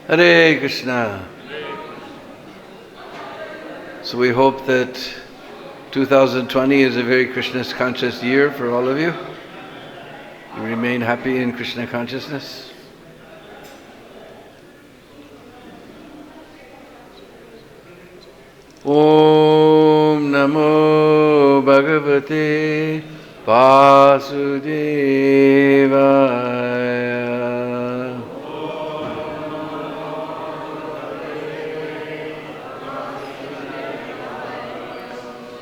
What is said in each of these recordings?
Hare Krishna. So we hope that 2020 is a very Krishna conscious year for all of you. You remain happy in Krishna consciousness. Om Namo Bhagavate Vasudevaya.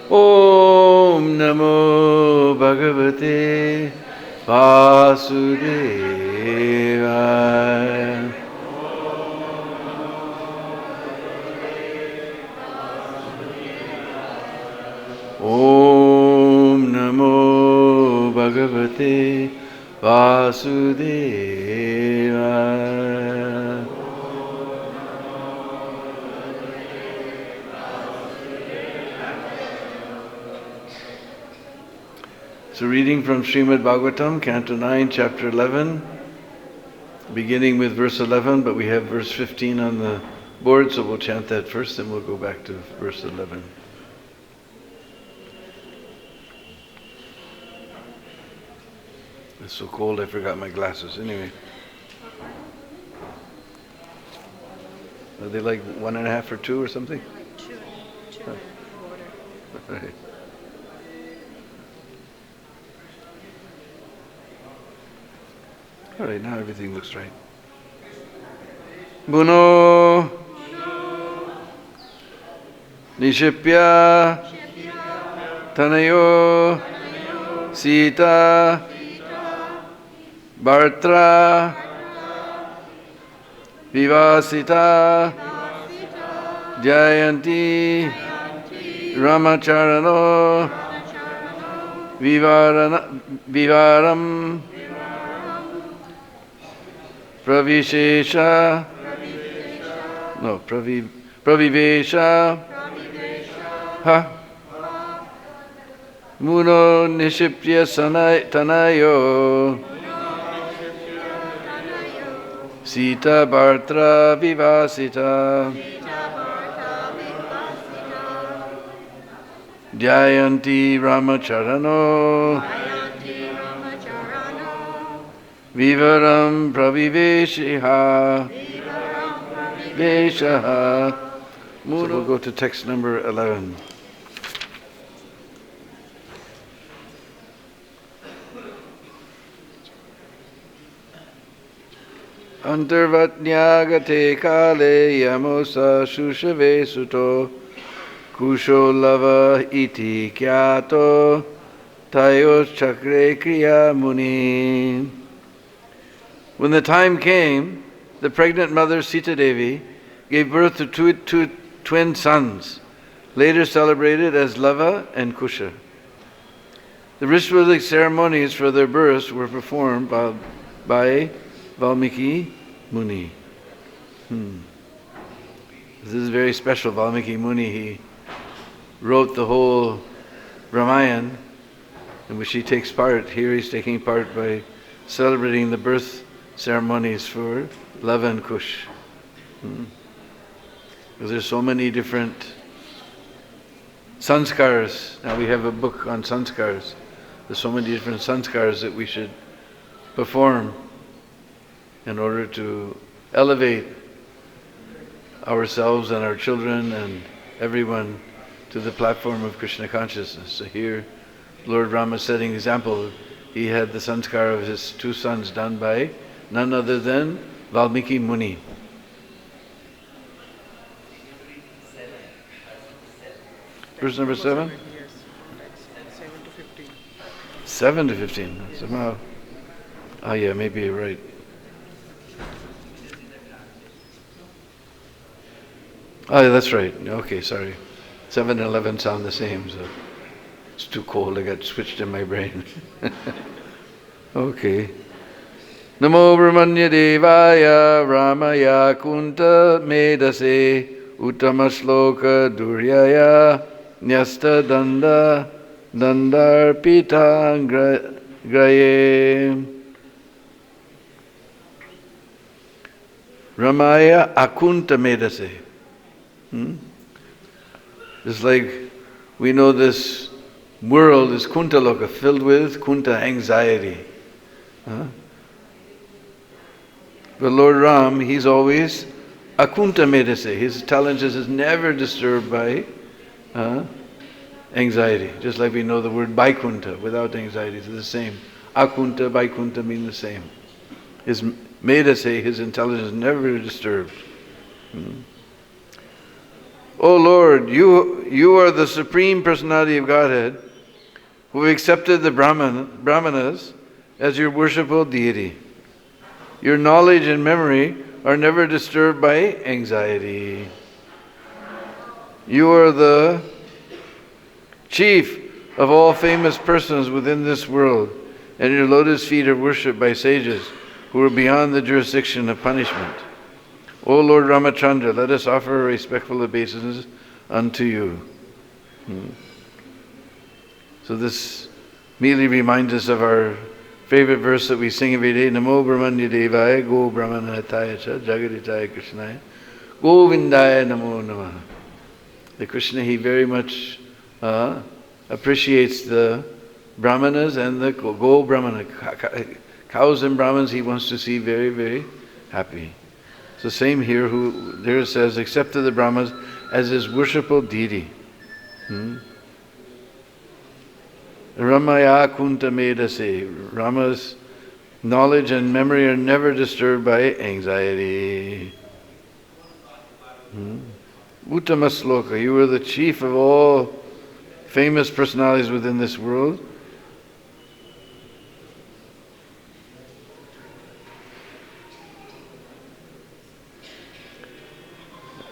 Om Namo Bhagavate Vasudevaya. Om Namo Bhagavate Vasudevaya. So reading from Srimad Bhagavatam, Canto 9, Chapter 11, beginning with verse 11, but we have verse 15 on the board, so we'll chant that first, then we'll go back to verse 11. It's so cold I forgot my glasses. Anyway. Are they like 1.5 or 2 or something? Like two and a quarter. Right. All right, now everything looks right. Buno Nishipya Tanayo Sita Bhartra Vivasita Jayanti Ramacharano Vivaram Pravivesha Ha Muno Nishipya Tanayo Sita Bhartra Vivasita Jayanti Ramacharano Vivaram Pravivesha Veshaha. So we'll go to text number 11. Antarvatnyagate kale yamosa shushave suto kusho lava iti kyato tayos chakre kriya muni. When the time came, the pregnant mother Sita Devi gave birth to two twin sons, later celebrated as Lava and Kusha. The ritualistic ceremonies for their births were performed by Valmiki Muni. This is very special. Valmiki Muni, he wrote the whole Ramayana, in which he takes part. Here he's taking part by celebrating the birth ceremonies for Lava and Kush. Because there's so many different sanskars. Now we have a book on sanskars. There's so many different sanskars that we should perform in order to elevate ourselves and our children and everyone to the platform of Krishna consciousness. So here, Lord Rama is setting example. He had the sanskar of his two sons done by none other than Valmiki Muni. Verse number 7? Yes. 7 to 15. 7 to 15. Somehow. Oh yeah, maybe you're right. Oh, yeah, that's right. Okay, sorry. 7 and 11 sound the same, so it's too cold. I got switched in my brain. Okay. Namo Brahmanya Devaya Ramaya Kunta Medase Uttama Shloka Duryaya Nyasta Danda Dandarpita Graye. Ramaya akunta medase. It's like we know this world is kuntaloka, filled with kunta, anxiety. But Lord Ram, he's always akunta medase. His intelligence is never disturbed by anxiety. Just like we know the word Vaikuntha, without anxiety, it's the same. Akunta, Vaikuntha mean the same. His medase, his intelligence is never disturbed. Oh Lord, you are the Supreme Personality of Godhead, who have accepted the Brahmanas as your worshipful deity. Your knowledge and memory are never disturbed by anxiety. You are the chief of all famous persons within this world, and your lotus feet are worshipped by sages who are beyond the jurisdiction of punishment. O Lord Ramachandra, let us offer respectful obeisances unto you. So this immediately reminds us of our favorite verse that we sing every day, Namo Brahmanya Devaya, Go Brahmanataya Cha, Jagaditaya Krishnaya, Govindaya Namo Namaha. The Krishna, he very much appreciates the Brahmanas and the Go Brahmana. Cows and Brahmins he wants to see very, very happy. So same here, who there it says, accepted the Brahmanas as his worshipful deity. Ramaya kunta medase. Rama's knowledge and memory are never disturbed by anxiety. Uttama sloka. You are the chief of all famous personalities within this world.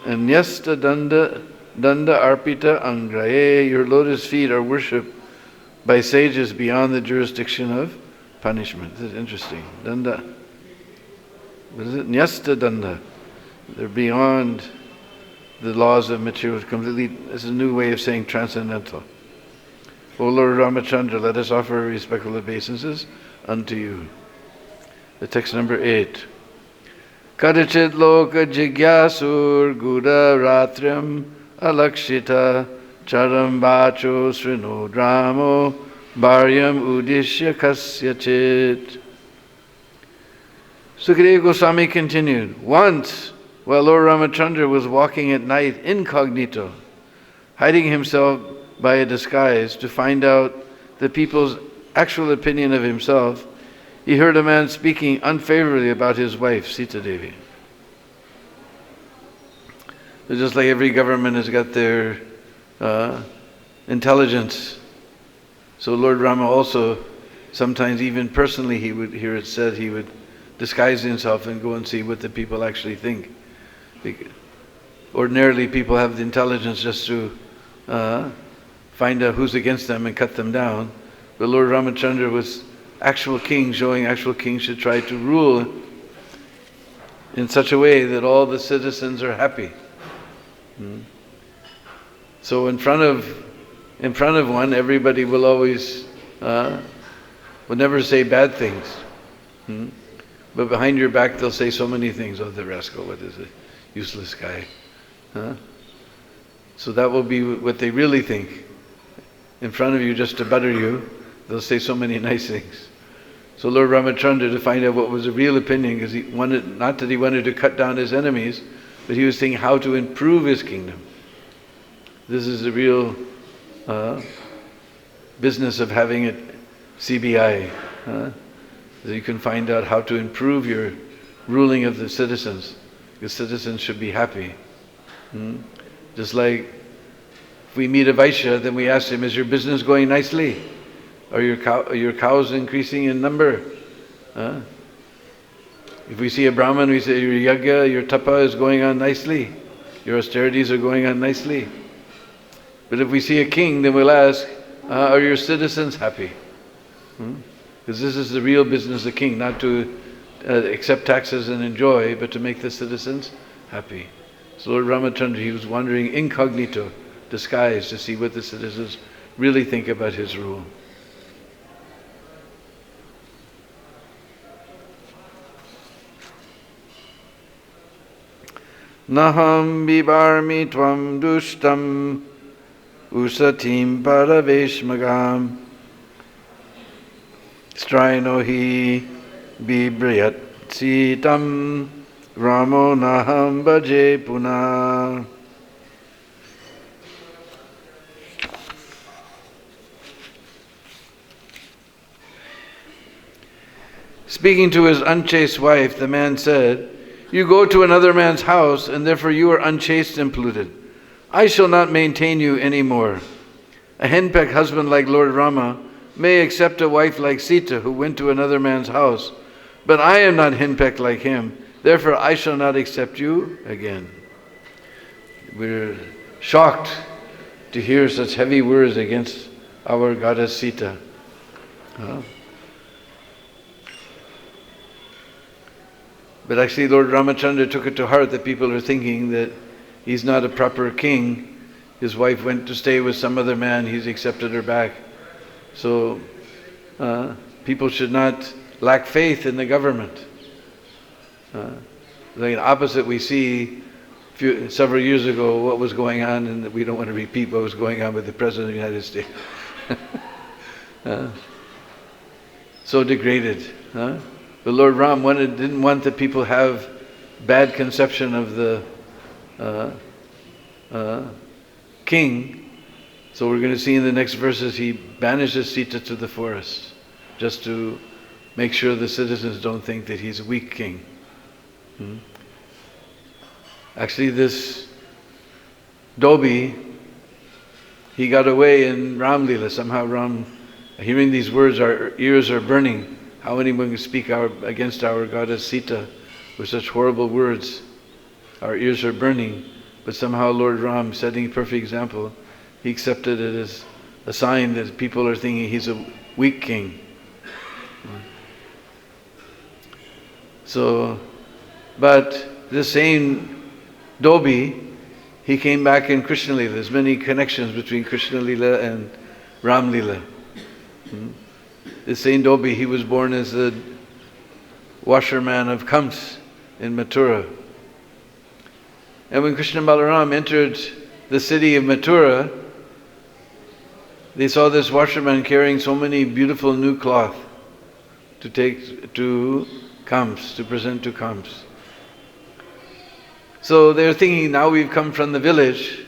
And Nyasta Danda Arpita Angraye, your lotus feet are worshipped by sages beyond the jurisdiction of punishment. This is interesting. Danda. What is it? Nyasta Danda. They're beyond the laws of material, completely. This is a new way of saying transcendental. O Lord Ramachandra, let us offer respectful obeisances unto you. The text number 8. Kadachit loka jigyasur guda ratriam alakshita charam bacho srinu dramo bharyam udishya kasyachit. Sukadeva Goswami continued, once, while Lord Ramachandra was walking at night incognito, hiding himself by a disguise to find out the people's actual opinion of himself, he heard a man speaking unfavorably about his wife, Sita Devi. So just like every government has got their intelligence, so Lord Rama also, sometimes even personally, he would hear it said, he would disguise himself and go and see what the people actually think. Ordinarily, people have the intelligence just to find out who's against them and cut them down. But Lord Ramachandra was actual king, showing actual kings should try to rule in such a way that all the citizens are happy. So in front of one, everybody will always will never say bad things. But behind your back, they'll say so many things. Oh, the rascal! What is it? Useless guy. So that will be what they really think. In front of you, just to butter you, they'll say so many nice things. So Lord Ramachandra, to find out what was the real opinion, because he wanted, not that he wanted to cut down his enemies, but he was thinking how to improve his kingdom. This is the real business of having it CBI. So you can find out how to improve your ruling of the citizens. The citizens should be happy. Just like if we meet a Vaishya, then we ask him, is your business going nicely? Are your cows increasing in number? If we see a Brahmin, we say, your yajna, your tapa is going on nicely. Your austerities are going on nicely. But if we see a king, then we'll ask, are your citizens happy? Because this is the real business of the king, not to accept taxes and enjoy, but to make the citizens happy. So Lord Ramachandra, he was wandering incognito, disguised, to see what the citizens really think about his rule. Naham bibarmi tvam dushtam usatim paraveshmagam straino hi bibrayat sitam ramo naham bhaje puna. Speaking to his unchaste wife, the man said, "You go to another man's house, and therefore you are unchaste and polluted. I shall not maintain you any more. A henpecked husband like Lord Rama may accept a wife like Sita, who went to another man's house, but I am not henpecked like him, therefore I shall not accept you again." We're shocked to hear such heavy words against our goddess Sita. But actually Lord Ramachandra took it to heart that people are thinking that he's not a proper king. His wife went to stay with some other man, he's accepted her back. So people should not lack faith in the government. The opposite we see several years ago what was going on, and we don't want to repeat what was going on with the President of the United States. So degraded. But Lord Ram didn't want the people to have bad conception of the king. So we're going to see in the next verses he banishes Sita to the forest just to make sure the citizens don't think that he's a weak king. Actually this Dobi, he got away in Ram Lila. Somehow Ram, hearing these words, our ears are burning. How anyone can speak against our goddess Sita with such horrible words? Our ears are burning. But somehow Lord Ram, setting a perfect example, he accepted it as a sign that people are thinking he's a weak king. So, but this same Dobi, he came back in Krishna Lila. There's many connections between Krishna Lila and Ram Lila. This same Dobi, he was born as the washerman of Kams in Mathura. And when Krishna and Balaram entered the city of Mathura, they saw this washerman carrying so many beautiful new cloth to take to Kams, to present to Kams. So they're thinking, now we've come from the village,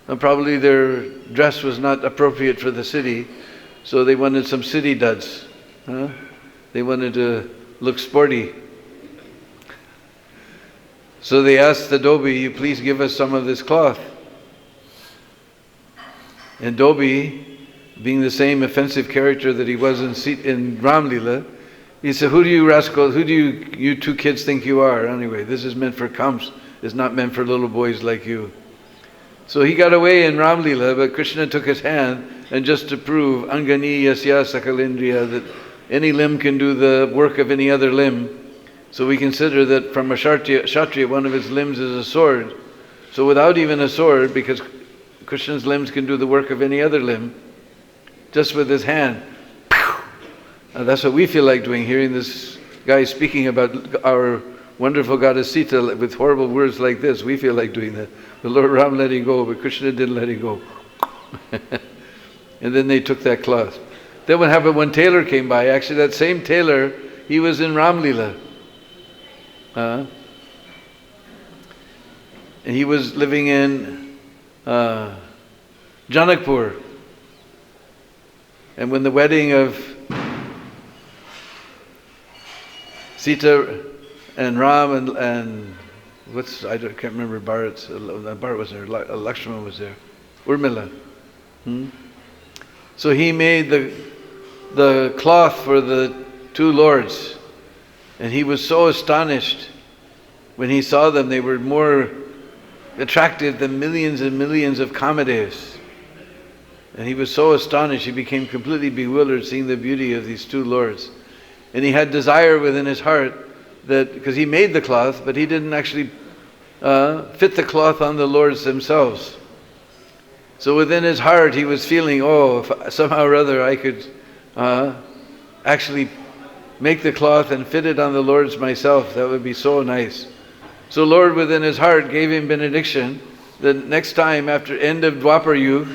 and probably their dress was not appropriate for the city, so they wanted some city duds. They wanted to look sporty. So they asked the Dobi, "You please give us some of this cloth." And Dobi, being the same offensive character that he was in Ram Lila, he said, "Who do you rascals, you two kids think you are? Anyway, this is meant for Kams. It's not meant for little boys like you." So he got away in Ram Lila, but Krishna took his hand, and just to prove Angani Yasya Sakalindriya, that any limb can do the work of any other limb. So we consider that from a Kshatriya, one of his limbs is a sword. So without even a sword, because Krishna's limbs can do the work of any other limb, just with his hand, that's what we feel like doing, hearing this guy speaking about our wonderful goddess Sita with horrible words like this. We feel like doing that. The Lord Ram let him go, but Krishna didn't let him go. And then they took that cloth. Then what happened, one tailor came by, actually that same tailor, he was in Ram Lila. And he was living in Janakpur. And when the wedding of Sita and Ram and I can't remember Bharat was there, Lakshmana was there, Urmila. So he made the cloth for the two lords, and he was so astonished when he saw them. They were more attractive than millions and millions of Kamadevs. And he was so astonished, he became completely bewildered seeing the beauty of these two lords. And he had desire within his heart that, because he made the cloth, but he didn't actually fit the cloth on the lords themselves. So within his heart he was feeling, if somehow or other I could actually make the cloth and fit it on the lords myself, that would be so nice. So Lord within his heart gave him benediction that next time after end of Dwapar Yuga,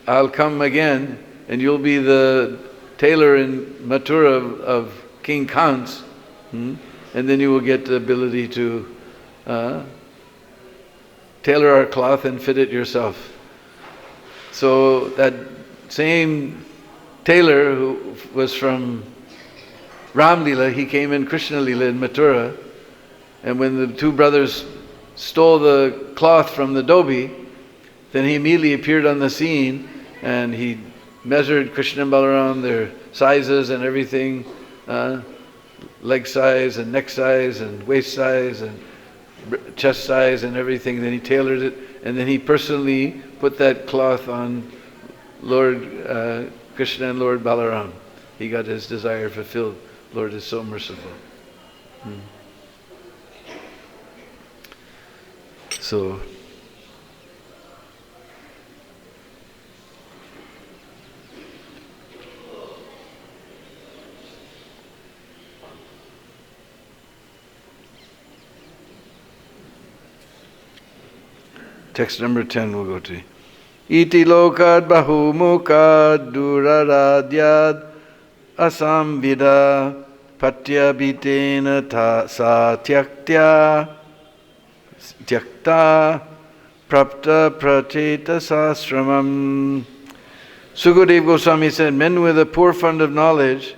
I'll come again and you'll be the tailor in Mathura of King Kans, and then you will get the ability to tailor our cloth and fit it yourself. So that same tailor who was from Ram Lila, he came in Krishna Lila in Mathura, and when the two brothers stole the cloth from the Dhobi, then he immediately appeared on the scene and he measured Krishna and Balaram, their sizes and everything, leg size and neck size and waist size and chest size and everything. Then he tailored it, and then he personally put that cloth on Lord Krishna and Lord Balaram. He got his desire fulfilled. Lord is so merciful. So text number 10 we'll go to. Iti lokad bahumukad duraradyad asamvida patyabitena sa tyakta prapta pracheta sastramam. Sukadeva Goswami said, men with a poor fund of knowledge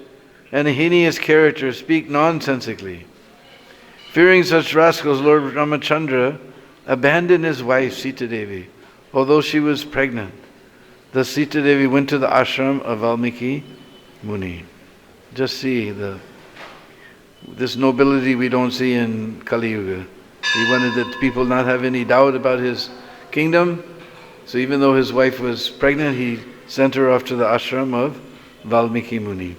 and a heinous character speak nonsensically. Fearing such rascals, Lord Ramachandra abandoned his wife Sita Devi, although she was pregnant. Thus Sita Devi went to the ashram of Valmiki Muni. Just see this nobility we don't see in Kali Yuga. He wanted that people not have any doubt about his kingdom. So even though his wife was pregnant, he sent her off to the ashram of Valmiki Muni.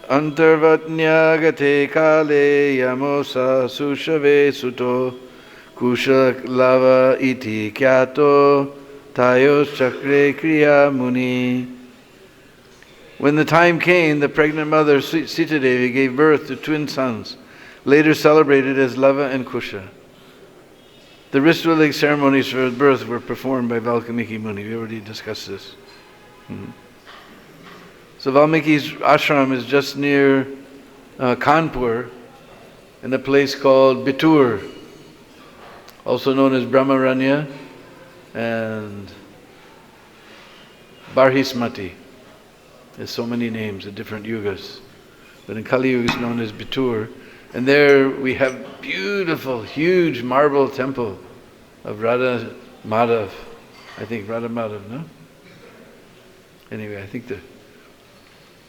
Antarvatnyagate kale yamosa sushave suto kusha lava iti kyato tayos chakre kriya muni. When the time came, the pregnant mother Sita Devi gave birth to twin sons, later celebrated as Lava and Kusha. The ritualistic ceremonies for his birth were performed by Valmiki Muni. We already discussed this. So Valmiki's ashram is just near Kanpur, in a place called Bitur, also known as Brahmaranya and Barhismati. There's so many names in different yugas. But in Kali Yuga it's known as Bitur. And there we have beautiful, huge marble temple of Radha Madhav. I think Radha Madhav, no? Anyway, I think the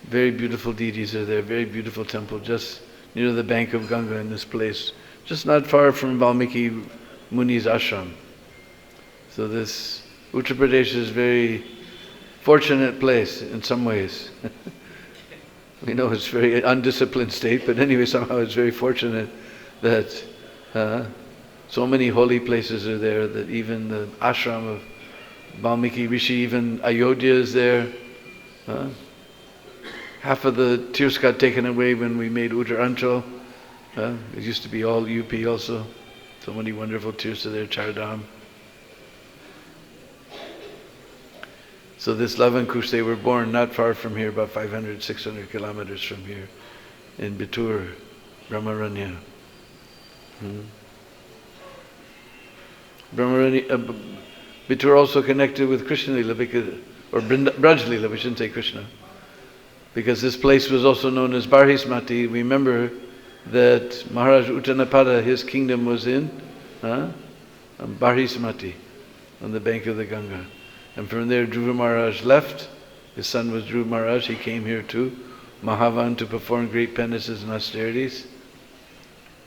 very beautiful deities are there, very beautiful temple just near the bank of Ganga in this place, just not far from Valmiki Muni's ashram. So this Uttar Pradesh is a very fortunate place in some ways. We know it's a very undisciplined state, but anyway, somehow it's very fortunate that so many holy places are there, that even the ashram of Valmiki Rishi, even Ayodhya is there. Half of the tears got taken away when we made Uttaranchal. It used to be all UP also. So many wonderful tears are there, Chardham. So this Lava and Kush, they were born not far from here, about 500, 600 kilometers from here, in Bitur, Brahmaranya. Bitur also connected with Krishna Lila, or Braj Lila, we shouldn't say Krishna, because this place was also known as Barhismati. Remember that Maharaj Uttanapada, his kingdom was in Barhismati, on the bank of the Ganga. And from there Dhruva Maharaj left. His son was Dhruva Maharaj. He came here to Mahavan to perform great penances and austerities.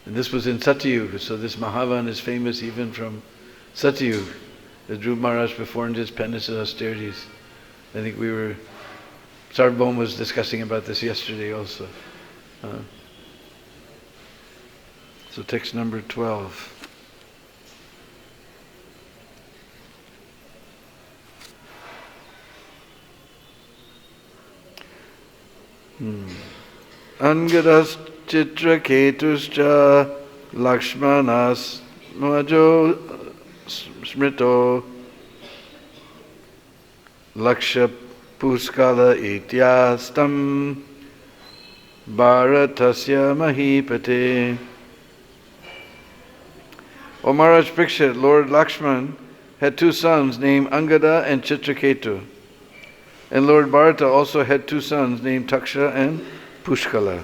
And this was in Satyuga, so this Mahavan is famous even from Satyuga, that Dhruva Maharaj performed his penances and austerities. I think Sarvabhauma was discussing about this yesterday also. So text number 12. Angadas Chitraketuscha Lakshmanas Majo Smrito Laksha Puskala Ityastam Bharatasya Mahipate. O Maharaj Parikshit, Lord Lakshman had two sons named Angada and Chitraketu. And Lord Bharata also had two sons named Taksha and Pushkala.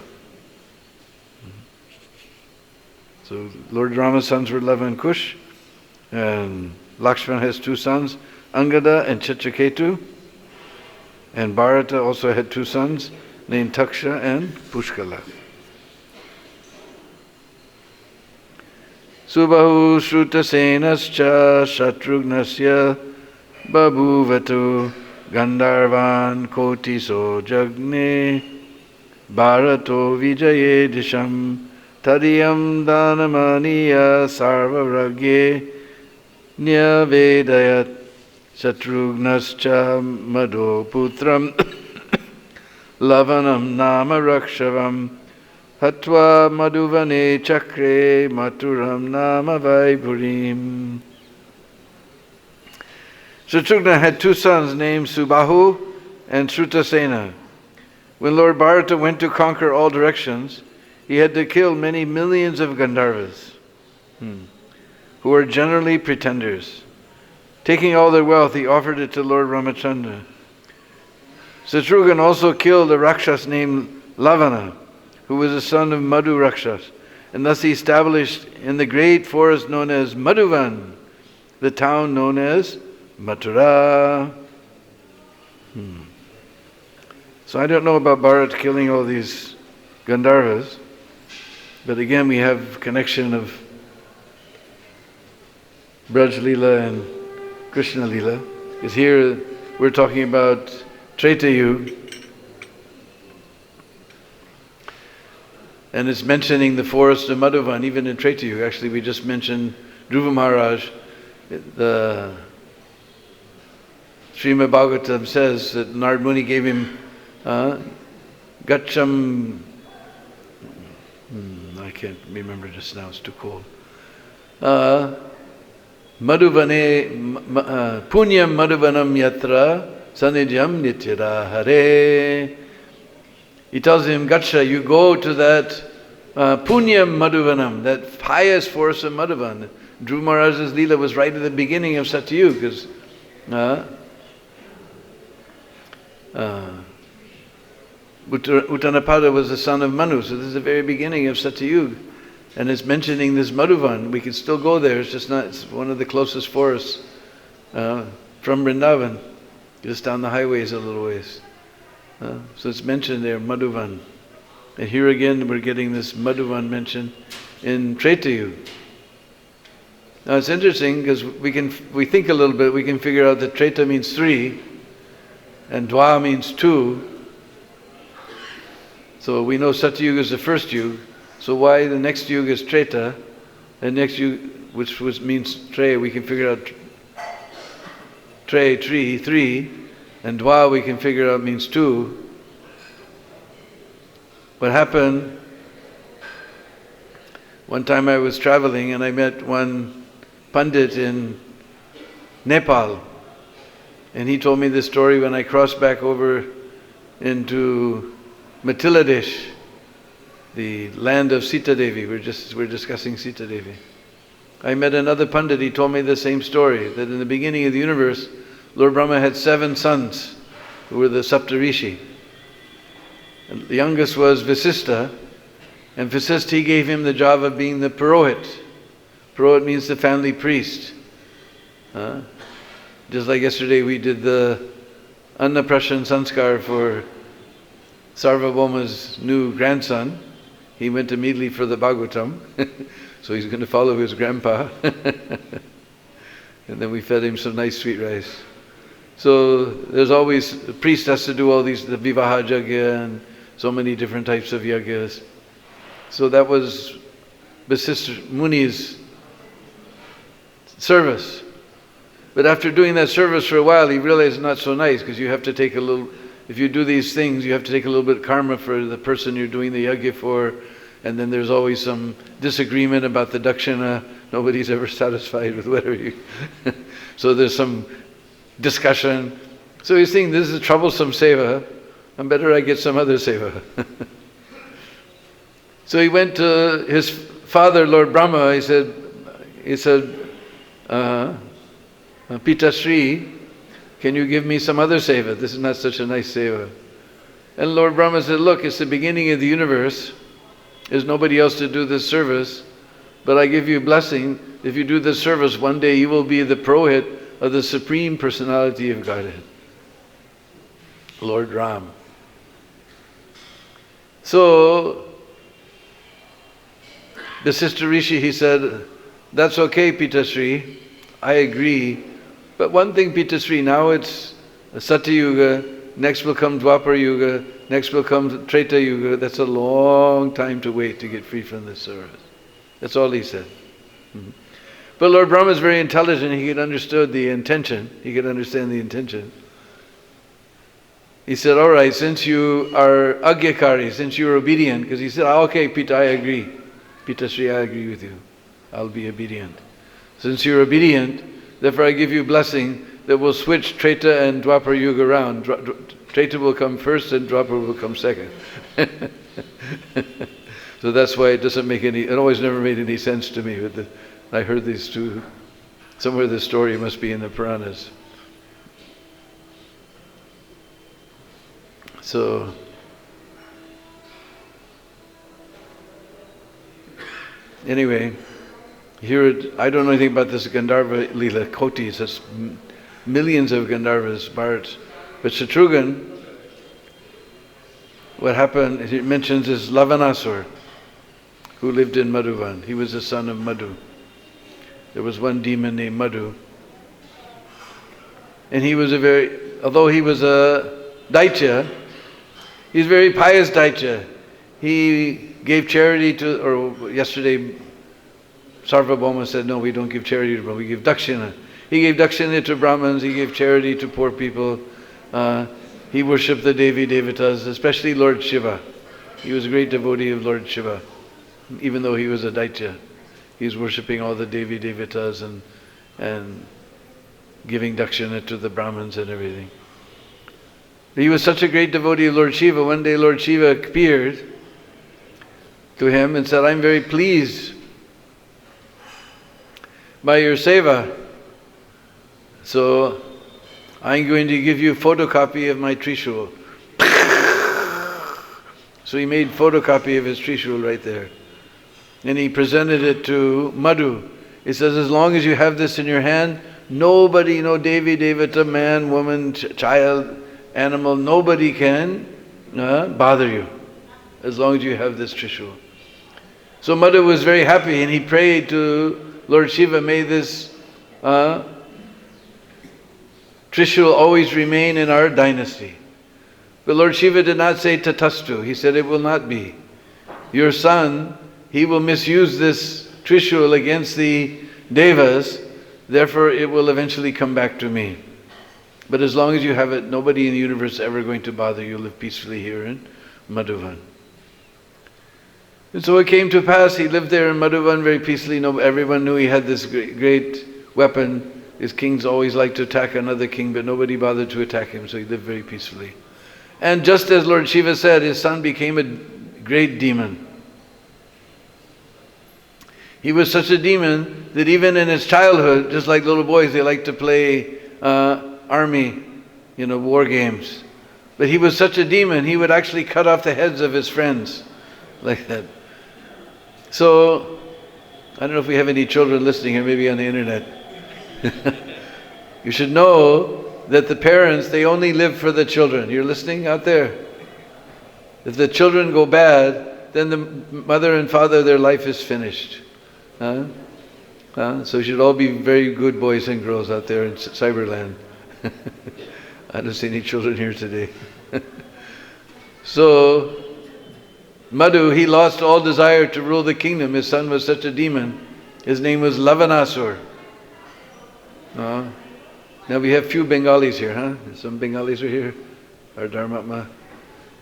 So Lord Rama's sons were Lava and Kush, and Lakshman has two sons, Angada and Chitraketu, and Bharata also had two sons named Taksha and Pushkala. Subahu Shrutasenascha Shatrugnasya Babhuvatu Gandharvan Kotiso Jagne Bharato Vijaye Disham Tadiyam Danamaniya Sarvaragye Nyavedayat Shatrugnascha Madho Putram Lavanam Nama Rakshavam Hatva Madhuvane Chakre Maturam Nama Vaipurim. Shatrughna had two sons named Subahu and Srutasena. When Lord Bharata went to conquer all directions, he had to kill many millions of Gandharvas, who were generally pretenders. Taking all their wealth, he offered it to Lord Ramachandra. Shatrughna also killed a Rakshas named Lavana, who was a son of Madhu Rakshas, and thus he established in the great forest known as Madhuvan, the town known as Mathura. So I don't know about Bharat killing all these Gandharvas, but again we have connection of Braj Leela and Krishna Leela, because here we're talking about Treta Yuga, and it's mentioning the forest of Madhuvan, even in Treta Yuga. Actually, we just mentioned Dhruva Maharaj. The Srimad Bhagavatam says that Narad Muni gave him Gacham, I can't remember just now, it's too cold. Madhuvane, Punyam Madhuvanam Yatra Sanijam Nityada Hare. He tells him, Gacha, you go to that Punyam Madhuvanam, that highest forest of Madhuvan. Dhruva Maharaj's Leela was right at the beginning of Satyayuga, because Uttanapada was the son of Manu, so this is the very beginning of Satyayuga. And it's mentioning this Madhuvan. We could still go there, it's just not, it's one of the closest forests from Vrindavan, just down the highways a little ways. So it's mentioned there, Madhuvan. And here again we're getting this Madhuvan mentioned in Treta Yuga. Now it's interesting because we think a little bit, we can figure out that Treta means 3 and Dwa means 2. So we know Satyayuga is the first Yuga. So why the next Yuga is Treta, and next Yuga, which means Tre, we can figure out Tre, 3, and Dwa we can figure out means 2. What happened, one time I was traveling and I met one Pandit in Nepal, and he told me this story when I crossed back over into Mathiladesh, the land of Sita Devi. We're discussing Sita Devi. I met another Pandit, he told me the same story, that in the beginning of the universe, Lord Brahma had 7 sons who were the Saptarishi. And the youngest was Vasistha, and Vasistha, he gave him the job of being the Purohit. Purohit means the family priest. Just like yesterday we did the Annaprashan Sanskar for Sarvabhauma's new grandson. He went immediately for the Bhagavatam, so he's going to follow his grandpa. And then we fed him some nice sweet rice. So there's always, the priest has to do all these, the Vivaha Yagya and so many different types of yagyas. So that was Vasistha Muni's service. But after doing that service for a while, he realized it's not so nice, because you have to take a little, if you do these things, you have to take a little bit of karma for the person you're doing the yajna for, and then there's always some disagreement about the dakshina. Nobody's ever satisfied with whatever you... So there's some discussion. So he's saying, this is a troublesome seva. I'm better I get some other seva. So he went to his father, Lord Brahma. He said, Pita Sri, can you give me some other seva? This is not such a nice seva. And Lord Brahma said, look, it's the beginning of the universe. There's nobody else to do this service. But I give you a blessing. If you do this service, one day you will be the Purohit of the Supreme Personality of Godhead, Lord Ram. So, the sister Rishi, he said, that's okay, Pitasri, I agree. But one thing, Pitasri, now it's Satya Yuga, next will come Dwapara Yuga, next will come Treta Yuga. That's a long time to wait to get free from this service. That's all he said. But Lord Brahma is very intelligent. He could understand the intention. He said, all right, since you are agyakari, since you are obedient, because he said, okay, Pita, I agree. Pita Sri, I agree with you. I'll be obedient. Since you're obedient, therefore I give you a blessing that will switch Treta and Dwapara Yuga around. Treta will come first and Dwapara will come second. So that's why it doesn't make any, it always never made any sense to me. But I heard these two, somewhere the story must be in the Puranas. So, anyway, here, I don't know anything about this Gandharva Leela, Kotis, that's millions of Gandharvas, Bharats. But Shatrughan, what happened, it mentions is Lavanasur, who lived in Madhuvan. He was the son of Madhu. There was one demon named Madhu. And he was although he was a Daitya, he's a very pious Daitya. He gave charity to, or yesterday Sarvabhauma said, no, we don't give charity to Brahmans, we give dakshina. He gave dakshina to Brahmins, he gave charity to poor people. He worshipped the Devi Devatas, especially Lord Shiva. He was a great devotee of Lord Shiva. Even though he was a Daitya, he was worshipping all the Devi Devatas and giving dakshina to the Brahmins and everything. He was such a great devotee of Lord Shiva. One day Lord Shiva appeared to him and said, I'm very pleased by your seva. So I'm going to give you a photocopy of my Trishul. So he made photocopy of his Trishul right there. And he presented it to Madhu. He says, as long as you have this in your hand, nobody, no Devi, Devata, man, woman, child, animal, nobody can bother you as long as you have this Trishul. So Madhu was very happy and he prayed to Lord Shiva, may this Trishul always remain in our dynasty. But Lord Shiva did not say tatastu. He said it will not be. Your son, he will misuse this Trishul against the Devas, therefore it will eventually come back to me. But as long as you have it, nobody in the universe is ever going to bother you. Live peacefully here in Madhuvan. And so it came to pass, he lived there in Madhuvan very peacefully. Everyone knew he had this great weapon. His kings always liked to attack another king, but nobody bothered to attack him, so he lived very peacefully. And just as Lord Shiva said, his son became a great demon. He was such a demon that even in his childhood, just like little boys, they like to play army, war games. But he was such a demon, he would actually cut off the heads of his friends, like that. So, I don't know if we have any children listening here, maybe on the internet. You should know that the parents, they only live for the children. You're listening out there? If the children go bad, then the mother and father, their life is finished. So you should all be very good boys and girls out there in Cyberland. I don't see any children here today. So, Madhu, he lost all desire to rule the kingdom. His son was such a demon. His name was Lavanasur. Now we have few Bengalis here, huh? Some Bengalis are here. our Dharmatma.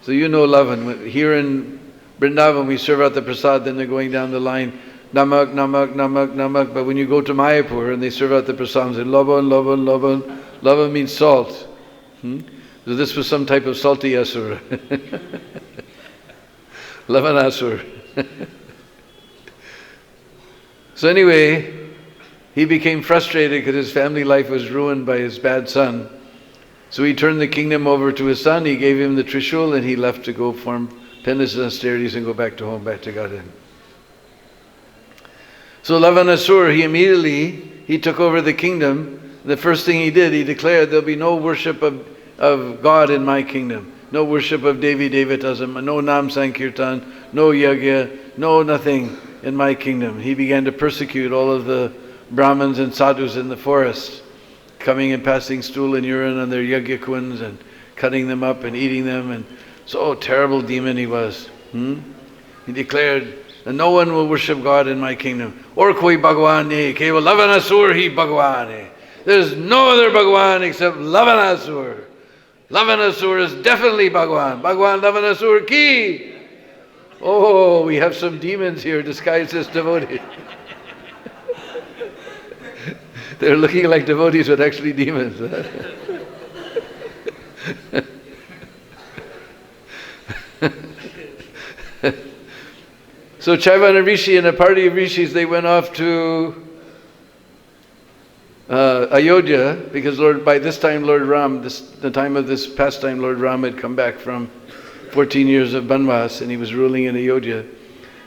So you know Lavan. Here in Vrindavan, we serve out the prasad, then they're going down the line, namak, namak, namak, namak. But when you go to Mayapur and they serve out the prasad, they say lavan, lavan, lavan. Lavan means salt. So this was some type of salty asura. Lavan asura. So anyway, he became frustrated because his family life was ruined by his bad son. So he turned the kingdom over to his son, he gave him the Trishul, and he left to go form penance and austerities and go back to home, back to Godhead. So Lavanasur, he took over the kingdom. The first thing he did, he declared there'll be no worship of God in my kingdom. No worship of Devi Devatasm, no Nam Sankirtan, no Yagya, no nothing in my kingdom. He began to persecute all of the Brahmins and sadhus in the forest, coming and passing stool and urine on their yagyakuns and cutting them up and eating them. And so terrible demon he was. He declared, and no one will worship God in my kingdom. Or koi Bhagwan ne, keval Lavanasur hi Bhagwan ne. There's no other Bhagwan except Lavanasur. Lavanasur is definitely Bhagwan. Bhagwan Lavanasur ki. Oh, we have some demons here disguised as devotees. They're looking like devotees but actually demons. So Chaivana Rishi and a party of rishis, they went off to Ayodhya, because by this time Lord Ram, the time of this pastime, Lord Ram had come back from 14 years of Banvas and he was ruling in Ayodhya.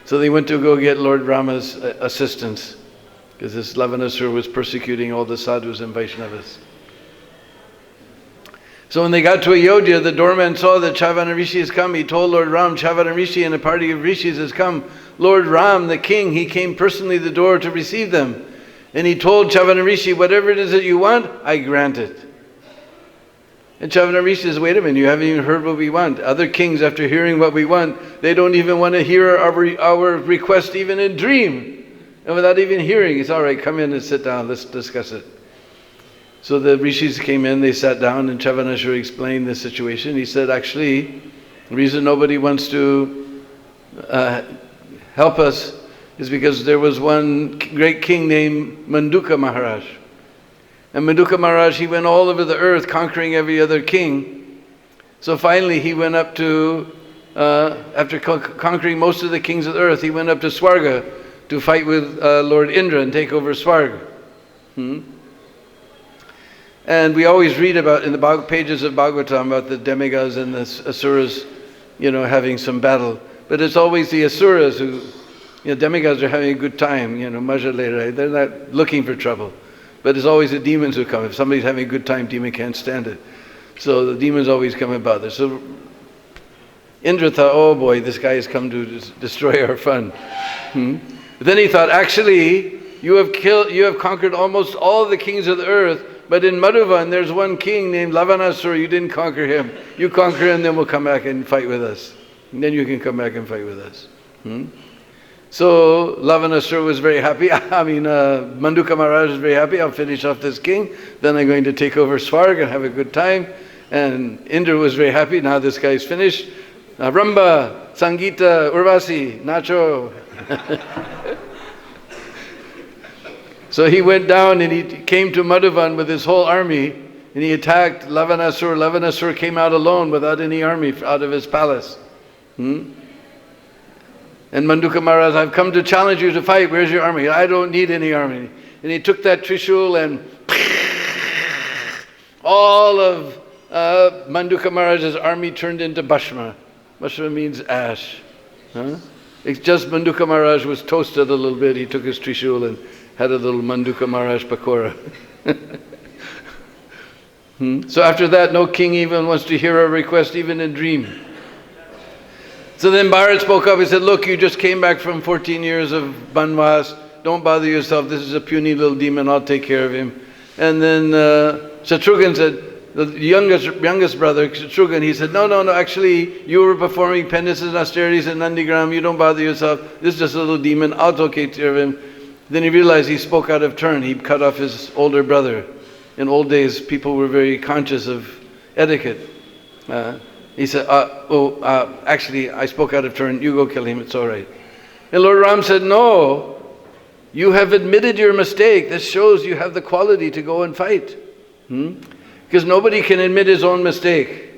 So they went to go get Lord Rama's assistance, because this Lavanasur was persecuting all the sadhus and Vaishnavas. So when they got to Ayodhya, the doorman saw that Chaivana Rishi has come. He told Lord Ram, Chaivana Rishi and a party of rishis has come. Lord Ram, the king, he came personally to the door to receive them. And he told Chaivana Rishi, whatever it is that you want, I grant it. And Chaivana Rishi says, wait a minute, you haven't even heard what we want. Other kings, after hearing what we want, they don't even want to hear our request even in dream. And without even hearing, it's all right, come in and sit down, let's discuss it. So the rishis came in, they sat down, and Chavanashur explained the situation. He said, actually, the reason nobody wants to help us is because there was one great king named Manduka Maharaj. And Manduka Maharaj, he went all over the earth conquering every other king. So finally he went up to, after conquering most of the kings of the earth, he went up to Swarga to fight with Lord Indra and take over Swarga. And we always read about, in the pages of Bhagavatam, about the demigods and the asuras, having some battle. But it's always the asuras who, demigods are having a good time, Majalera, they're not looking for trouble. But it's always the demons who come. If somebody's having a good time, demon can't stand it. So the demons always come and bother. So Indra thought, oh boy, this guy has come to destroy our fun. But then he thought, actually, you have conquered almost all the kings of the earth, but in Madhuvan there's one king named Lavanasur, you didn't conquer him. You conquer him, then we'll come back and fight with us. And then you can come back and fight with us. So Lavanasur was very happy. Manduka Maharaj was very happy. I'll finish off this king. Then I'm going to take over Swarg and have a good time. And Indra was very happy. Now this guy's finished. Ramba, Sangita, Urvasi, Nacho. So he went down and he came to Madhuvan with his whole army and he attacked Lavanasur. Lavanasur came out alone without any army out of his palace. And Manduka Maharaj, I've come to challenge you to fight. Where's your army? I don't need any army. And he took that Trishul and all of Manduka Maharaj's army turned into Bhashma. Bhashma means ash. It's just Manduka Maharaj was toasted a little bit. He took his Trishul and had a little Manduka Maharaj pakora. So after that, no king even wants to hear a request even in dream. So then Bharat spoke up. He said, look, you just came back from 14 years of Banvas. Don't bother yourself. This is a puny little demon. I'll take care of him. And then Shatrughan said, the youngest brother, Shatrughan, he said, no, actually, you were performing penances and austerities in Nandigram. You don't bother yourself. This is just a little demon. I'll take care of him. Then he realized he spoke out of turn. He cut off his older brother. In old days, people were very conscious of etiquette. He said, actually, I spoke out of turn. You go kill him. It's all right. And Lord Ram said, no, you have admitted your mistake. This shows you have the quality to go and fight. Because nobody can admit his own mistake.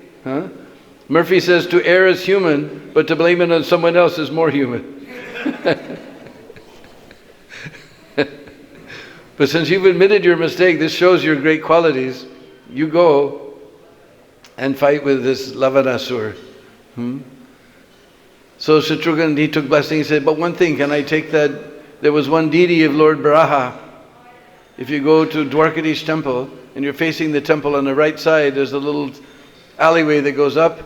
Murphy says to err is human, but to blame it on someone else is more human. But since you've admitted your mistake, this shows your great qualities. You go and fight with this Lavanasur. So Shatrughan, he took blessing. He said, but one thing, can I take that? There was one deity of Lord Baraha. If you go to Dwarkadish temple and you're facing the temple on the right side, there's a little alleyway that goes up.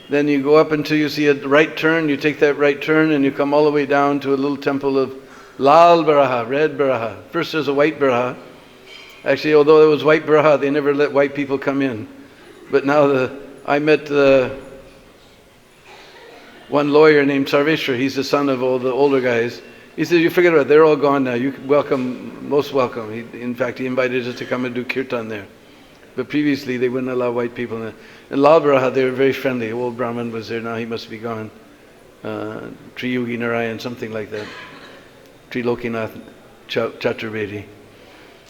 Then you go up until you see a right turn. You take that right turn and you come all the way down to a little temple of Lal Baraha, red Baraha. First there's a white Baraha. Actually, although there was white Baraha, they never let white people come in. But now I met one lawyer named Sarveshwar. He's the son of all the older guys. He said, you forget about it. They're all gone now. You welcome, most welcome. In fact, he invited us to come and do kirtan there. But previously, they wouldn't allow white people in. In Lal Baraha, they were very friendly. Old Brahman was there. Now he must be gone. Triyogi Narayan, something like that. Trilokinath Chaturvedi.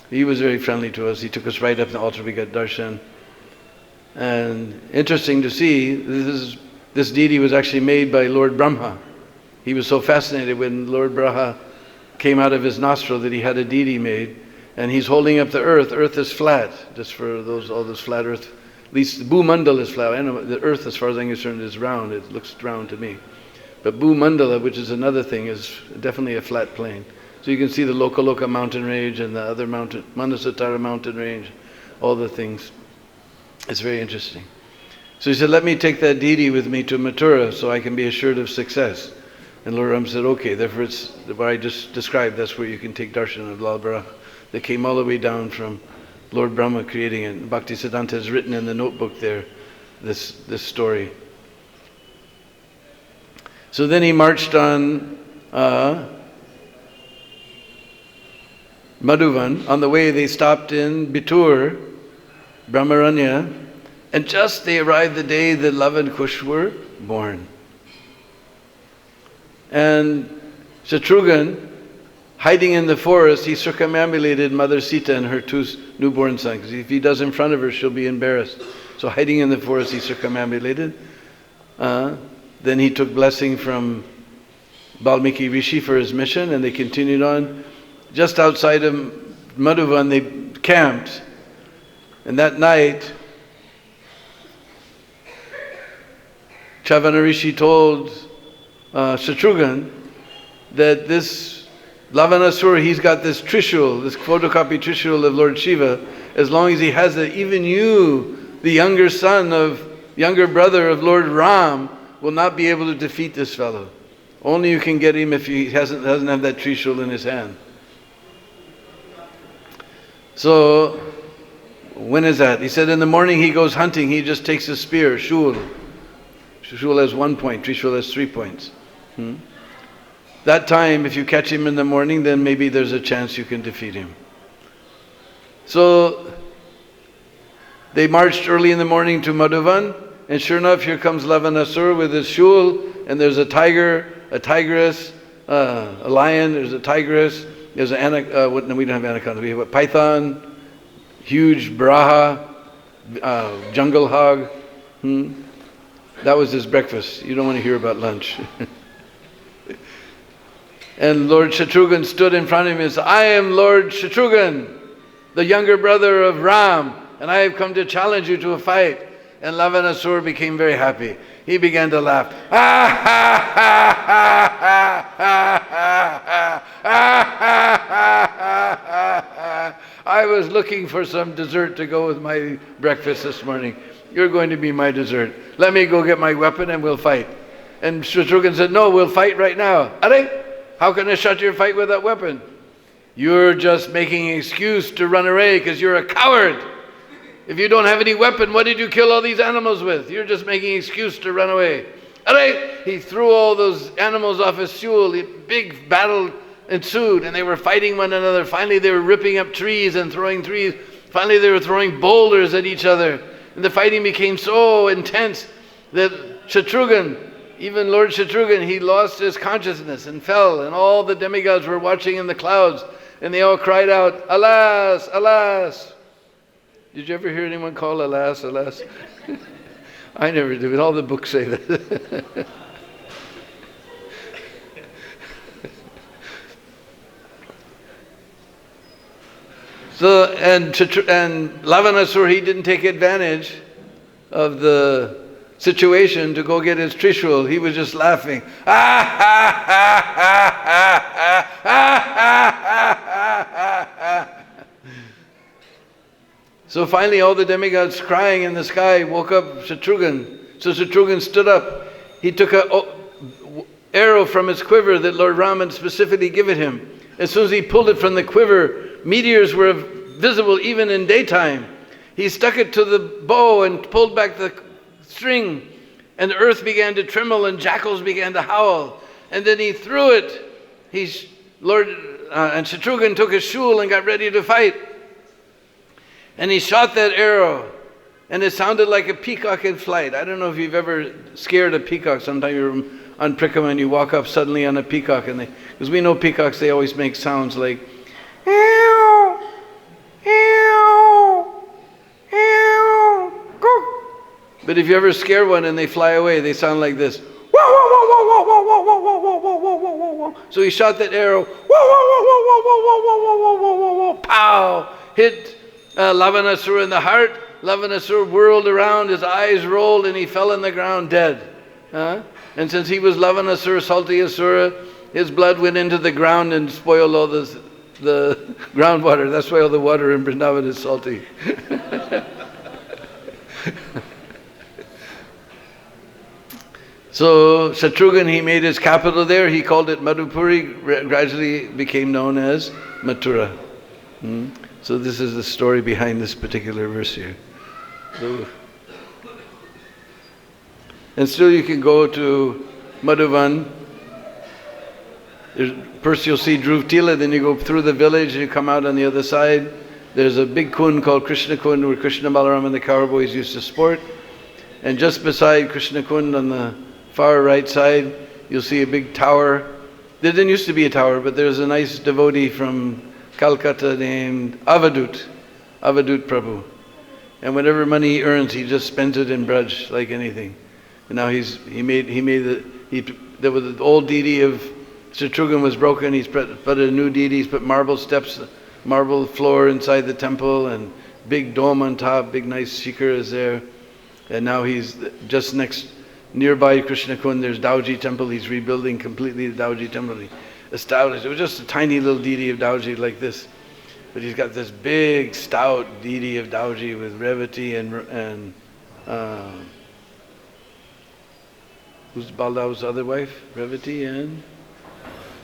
He was very friendly to us. He took us right up the altar. We got darshan. And interesting to see, this deity was actually made by Lord Brahma. He was so fascinated when Lord Brahma came out of his nostril that he had a deity made. And he's holding up the earth. Earth is flat, just for all this flat earth. At least the Bhumandala is flat. I know the earth, as far as I'm concerned, is round. It looks round to me. But Bhumandala, which is another thing, is definitely a flat plane. So you can see the Lokaloka mountain range and the other mountain, Manasatara mountain range, all the things. It's very interesting. So he said, let me take that deity with me to Mathura so I can be assured of success. And Lord Ram said, okay, therefore it's what I just described, that's where you can take darshan of Lal Baraha. They came all the way down from Lord Brahma creating it. Bhaktisiddhanta has written in the notebook there, this story. So then he marched on Madhuvan. On the way they stopped in Bitur, Brahmaranya, and just they arrived the day that Lava and Kush were born. And Shatrughan, hiding in the forest, he circumambulated Mother Sita and her two newborn sons. Because if he does in front of her, she'll be embarrassed. So hiding in the forest, he circumambulated. Then he took blessing from Valmiki Rishi for his mission, and they continued on. Just outside of Madhuvan, they camped. And that night, Chavana Rishi told Shatrughan that this Lavanasura, he's got this Trishul, this photocopy Trishul of Lord Shiva. As long as he has it, even you, the younger brother of Lord Ram, will not be able to defeat this fellow. Only you can get him if he doesn't have that Trishul in his hand. So, when is that? He said in the morning he goes hunting, he just takes a spear, Shul. Shul has 1 point, Trishul has 3 points. That time, if you catch him in the morning, then maybe there's a chance you can defeat him. So, they marched early in the morning to Madhuvan, and sure enough, here comes Lavanasur with his shul, and there's a tiger, a tigress, a lion, there's a tigress, there's we don't have anaconda, we have a python, huge braha, jungle hog. That was his breakfast. You don't want to hear about lunch. And Lord Shatrughan stood in front of him and said, I am Lord Shatrughan, the younger brother of Ram, and I have come to challenge you to a fight. And Lavanasur became very happy. He began to laugh. I was looking for some dessert to go with my breakfast this morning. You're going to be my dessert. Let me go get my weapon and we'll fight. And Shatrughan said, no, we'll fight right now. Are? How can I shut your fight with that weapon? You're just making an excuse to run away because you're a coward. If you don't have any weapon, what did you kill all these animals with? You're just making an excuse to run away. Alright? He threw all those animals off his shul. A big battle ensued and they were fighting one another. Finally they were ripping up trees and throwing trees. Finally they were throwing boulders at each other. And the fighting became so intense that Shatrughan, even Lord Shatrughan, he lost his consciousness and fell, and all the demigods were watching in the clouds, and they all cried out, "Alas, alas!" Did you ever hear anyone call alas, alas? I never did, but all the books say that. So, and Lavanasur, he didn't take advantage of the situation to go get his Trishul. He was just laughing. So finally all the demigods crying in the sky woke up Shatrughan. So Shatrughan stood up. He took an arrow from his quiver that Lord Rama had specifically given him. As soon as he pulled it from the quiver, meteors were visible even in daytime. He stuck it to the bow and pulled back the string, and the earth began to tremble and jackals began to howl. And then he threw it. And Shatrughan took his shul and got ready to fight. And he shot that arrow, and it sounded like a peacock in flight. I don't know if you've ever scared a peacock. Sometimes you're on Prikama and you walk up suddenly on a peacock, and because we know peacocks, they always make sounds like ew, ew, ew, go. But if you ever scare one and they fly away, they sound like this. So he shot that arrow, pow, hit Lavanasura in the heart. Lavanasura whirled around, his eyes rolled, and he fell on the ground dead. And since he was Lavanasura, salty Asura, his blood went into the ground and spoiled all the groundwater. That's why all the water in Vrindavan is salty. So Shatrughan, he made his capital there. He called it Madhupuri. Gradually became known as Mathura. So this is the story behind this particular verse here. And still you can go to Madhuvan. First you'll see Dhruv Tila, then you go through the village and you come out on the other side. There's a big kund called Krishna Kund where Krishna, Balaram and the cowboys used to sport. And just beside Krishna Kund on the far right side, you'll see a big tower. There didn't used to be a tower, but there's a nice devotee from Calcutta named Avadut Prabhu. And whatever money he earns, he just spends it in Braj like anything. And now the old deity of Shatrughan was broken. He's put a new deity. He's put marble steps, marble floor inside the temple, and big dome on top. Big nice shikhar is there. And now he's just nearby Krishna Kund. There's Dauji temple. He's rebuilding completely the Dauji temple. He established. It was just a tiny little deity of Dauji like this, but he's got this big stout deity of Dauji with Revati and who's Baldav's other wife? Revati and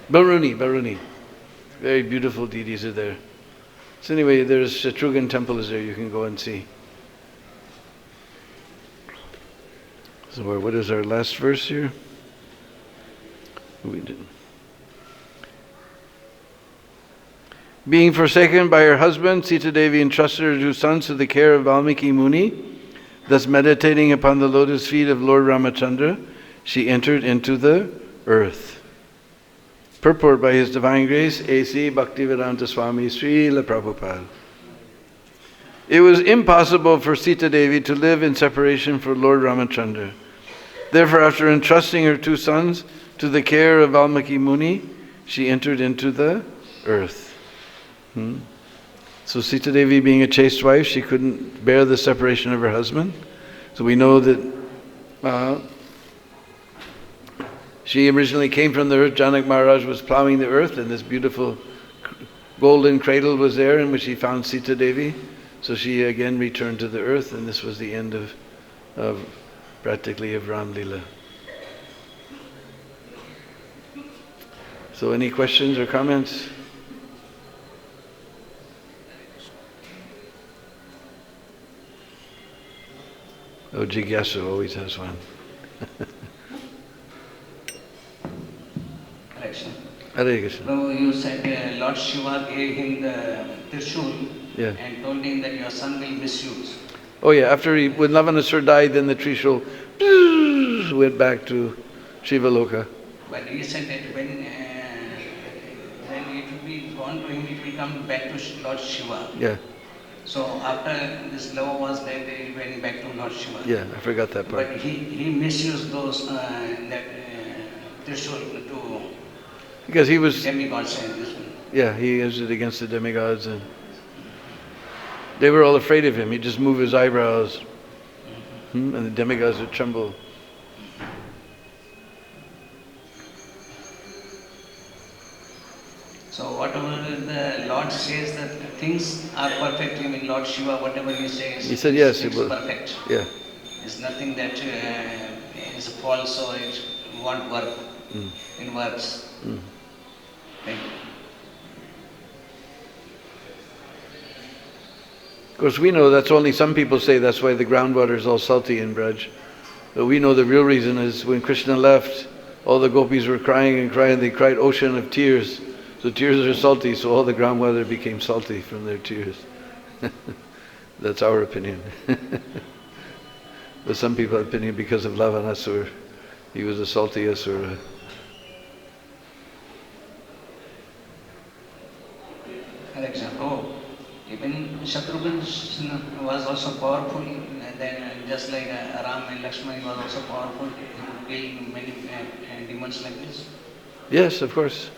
Baruni. Very beautiful deities are there. So anyway, there's Shatrughan temple is there. You can go and see. So what is our last verse here? We didn't. Being forsaken by her husband, Sita Devi entrusted her two sons to the care of Valmiki Muni. Thus meditating upon the lotus feet of Lord Ramachandra, she entered into the earth. Purport by His Divine Grace, A.C. Bhaktivedanta Swami Srila Prabhupada. It was impossible for Sita Devi to live in separation from Lord Ramachandra. Therefore, after entrusting her two sons to the care of Valmiki Muni, she entered into the earth. So Sita Devi, being a chaste wife, she couldn't bear the separation of her husband. So we know that she originally came from the earth. Janak Maharaj was plowing the earth, and this beautiful golden cradle was there in which he found Sita Devi. So she again returned to the earth, and this was the end of practically of Ram Leela. So any questions or comments? Oh, Jigyasu always has one. Correction. Hare Krishna. So you said Lord Shiva gave him the Trishul and told him that your son will misuse. Oh yeah, when Lavanasur died, then the Trishul went back to Shivaloka. But he said that when it will be gone to him, it will come back to Lord Shiva. Yeah. So after this lava was dead, he went back to Lord Shiva. Yeah, I forgot that part. But he misused those Trishul to Because he was, demigods and this one. yeah, he used it against the demigods, and they were all afraid of him. He'd just move his eyebrows, and the demigods would tremble. So whatever the Lord says that things are perfect, I mean Lord Shiva, whatever he says, He said yes, it it's was perfect. Yeah. It's nothing that is false or it won't work in works. Thank you. Of course, we know that's only some people say that's why the groundwater is all salty in Braj. But we know the real reason is when Krishna left, all the gopis were crying and crying. They cried ocean of tears. So tears are salty, so all the groundwater became salty from their tears. That's our opinion. But some people have opinion because of Lavanasur. He was a salty asura. For example, even Shatrughan was also powerful, and then just like Ram and Lakshman was also powerful. He could kill many demons like this. Yes, of course.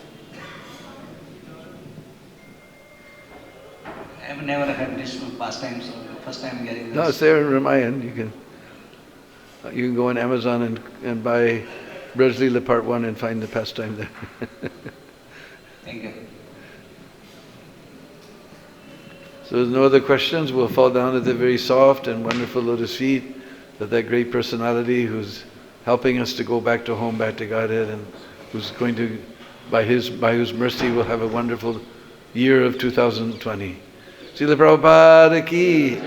I've never heard this pastime, so first time hearing this. No, it's there in Ramayan. You can go on Amazon and buy Braj Leela Part 1 and find the pastime there. Thank you. So there's no other questions. We'll fall down at the very soft and wonderful lotus feet of that great personality who's helping us to go back to home, back to Godhead, and who's going to, by whose mercy, we'll have a wonderful year of 2020. Srila Prabhupada ki